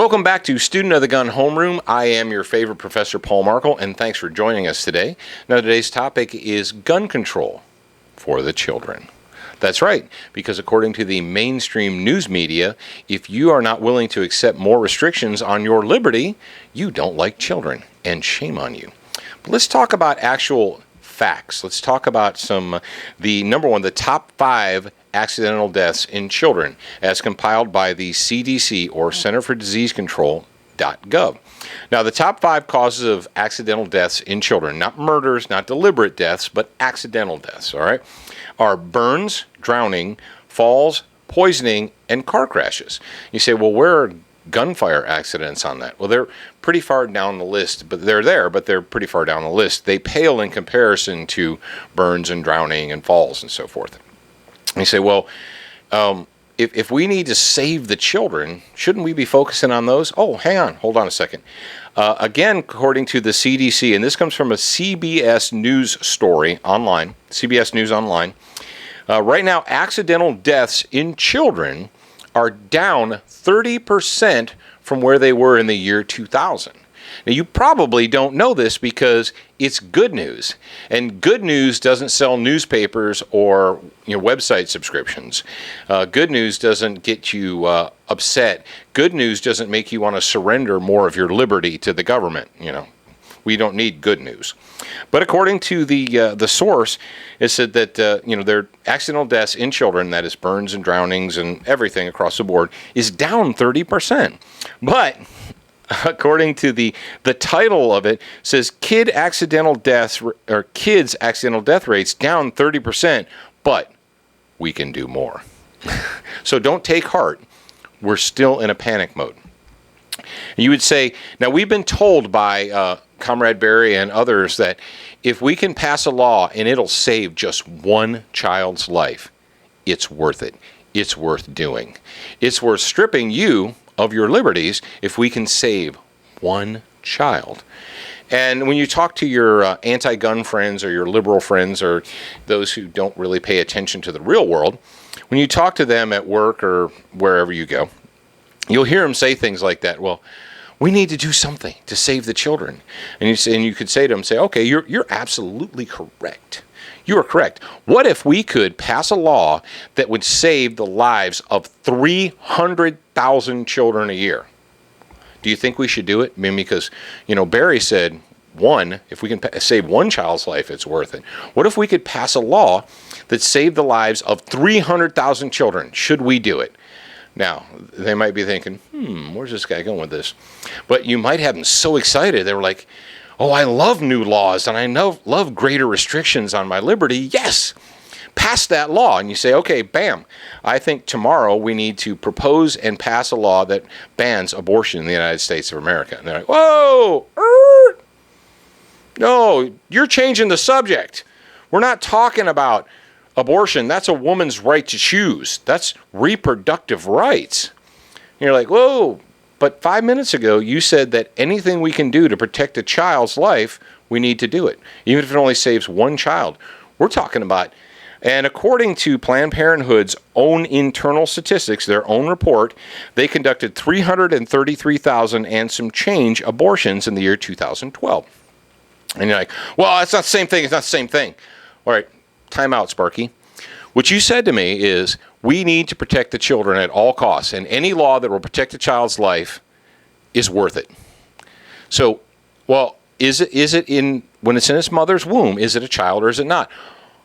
Welcome back to Student of the Gun Homeroom. I am your favorite Professor Paul Markle, and thanks for joining us today. Now, today's topic is gun control for the children. That's right, because according to the mainstream news media, if you are not willing to accept more restrictions on your liberty, you don't like children, and shame on you. But let's talk about actual facts. Let's talk about the top 5 accidental deaths in children as compiled by the CDC or Center for Disease Control.gov. Now, the top 5 causes of accidental deaths in children, not murders, not deliberate deaths, but accidental deaths, all right, are burns, drowning, falls, poisoning, and car crashes. You say, well, where are gunfire accidents on that? Well, they're pretty far down the list, but they're pretty far down the list. They pale in comparison to burns and drowning and falls and so forth. And you say, well, if we need to save the children, shouldn't we be focusing on those? Oh, hold on a second. Again, according to the CDC, and this comes from a CBS News story online, CBS News Online, right now, accidental deaths in children are down 30% from where they were in the year 2000. Now, you probably don't know this because it's good news, and good news doesn't sell newspapers or website subscriptions. Good news doesn't get you upset. Good news doesn't make you want to surrender more of your liberty to the government. We don't need good news. But according to the source, it said that their accidental deaths in children, that is burns and drownings and everything across the board, is down 30%. But according to the title of it, says kids accidental death rates down 30%, but we can do more. So don't take heart. We're still in a panic mode. And you would say, now we've been told by Comrade Barry and others that if we can pass a law and it'll save just one child's life, it's worth it. It's worth doing. It's worth stripping you of your liberties if we can save one child. And when you talk to your anti-gun friends or your liberal friends or those who don't really pay attention to the real world, when you talk to them at work or wherever you go, you'll hear them say things like that. Well, we need to do something to save the children. And you could say to them, okay, you're absolutely correct. You are correct. What if we could pass a law that would save the lives of 300,000 children a year? Do you think we should do it? I mean, because, Barry said if we can save one child's life, it's worth it. What if we could pass a law that saved the lives of 300,000 children? Should we do it? Now, they might be thinking, where's this guy going with this? But you might have them so excited. They were like, oh, I love new laws and I love greater restrictions on my liberty. Yes, pass that law. And you say, okay, bam. I think tomorrow we need to propose and pass a law that bans abortion in the United States of America. And they're like, whoa, no, you're changing the subject. We're not talking about abortion. That's a woman's right to choose. That's reproductive rights. And you're like, whoa, but 5 minutes ago you said that anything we can do to protect a child's life, we need to do it, even if it only saves one child. We're talking about, and according to Planned Parenthood's own internal statistics, their own report, they conducted 333,000 and some change abortions in the year 2012. And you're like, well, it's not the same thing. It's not the same thing. All right. Time out, Sparky. What you said to me is we need to protect the children at all costs, and any law that will protect a child's life is worth it. So, well, is it when it's in its mother's womb, is it a child or is it not?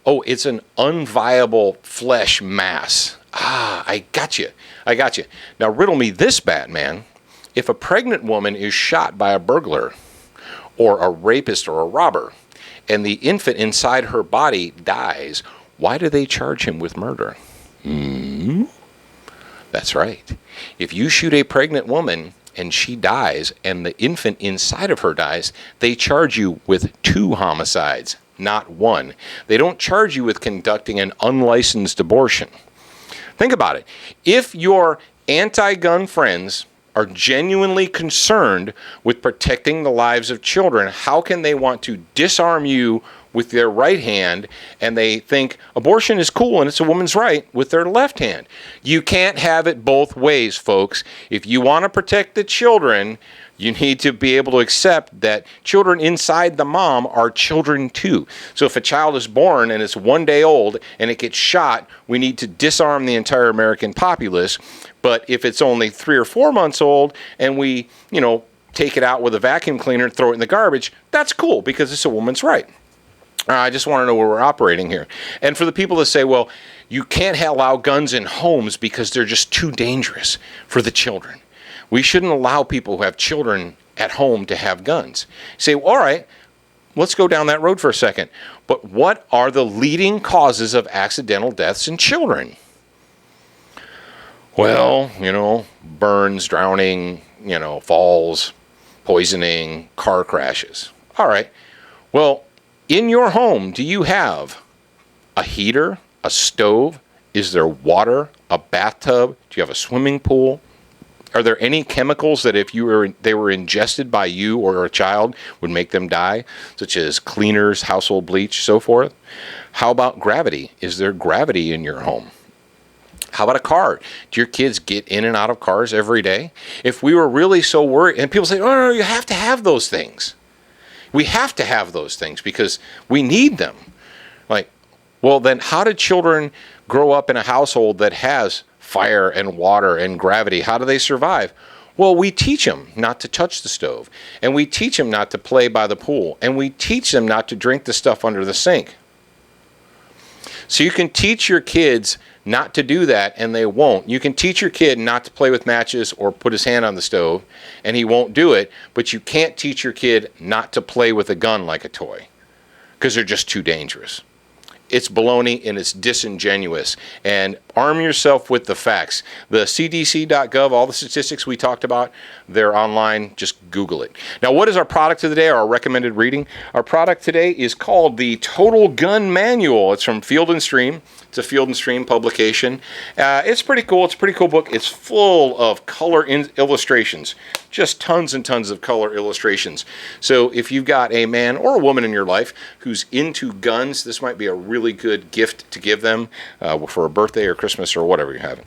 Oh, it's an unviable flesh mass. I got you. Now, riddle me this, Batman. If a pregnant woman is shot by a burglar or a rapist or a robber, and the infant inside her body dies, why do they charge him with murder? That's right. If you shoot a pregnant woman and she dies and the infant inside of her dies, they charge you with 2 homicides, not 1. They don't charge you with conducting an unlicensed abortion. Think about it. If your anti-gun friends are genuinely concerned with protecting the lives of children, how can they want to disarm you with their right hand, and they think abortion is cool and it's a woman's right with their left hand. You can't have it both ways, folks. If you want to protect the children, you need to be able to accept that children inside the mom are children too. So if a child is born and it's 1 day old and it gets shot, we need to disarm the entire American populace. But if it's only 3 or 4 months old and we, take it out with a vacuum cleaner and throw it in the garbage, that's cool because it's a woman's right. I just want to know where we're operating here. And for the people that say, well, you can't allow guns in homes because they're just too dangerous for the children. We shouldn't allow people who have children at home to have guns. You say, well, all right, let's go down that road for a second. But what are the leading causes of accidental deaths in children? Well, burns, drowning, falls, poisoning, car crashes. All right. Well, in your home, do you have a heater, a stove? Is there water, a bathtub? Do you have a swimming pool? Are there any chemicals that if they were ingested by you or a child would make them die, such as cleaners, household bleach, so forth? How about gravity? Is there gravity in your home? How about a car? Do your kids get in and out of cars every day? If we were really so worried, and people say, oh, no, you have to have those things. We have to have those things because we need them. Well, then how do children grow up in a household that has fire and water and gravity? How do they survive? Well, we teach them not to touch the stove, and we teach them not to play by the pool, and we teach them not to drink the stuff under the sink. So you can teach your kids not to do that, and they won't. You can teach your kid not to play with matches or put his hand on the stove, and he won't do it, but you can't teach your kid not to play with a gun like a toy because they're just too dangerous. It's baloney and it's disingenuous. And arm yourself with the facts. The CDC.gov, all the statistics we talked about, they're online. Just Google it. Now, what is our product of the day, our recommended reading? Our product today is called the Total Gun Manual. It's from Field & Stream. It's a Field & Stream publication. It's pretty cool. It's a pretty cool book. It's full of color illustrations. Just tons and tons of color illustrations. So if you've got a man or a woman in your life who's into guns, this might be a really good gift to give them for a birthday or Christmas or whatever you're having.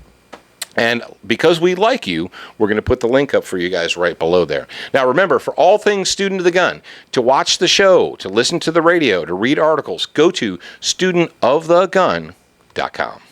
And because we like you, we're going to put the link up for you guys right below there. Now remember, for all things Student of the Gun, to watch the show, to listen to the radio, to read articles, go to studentofthegun.com.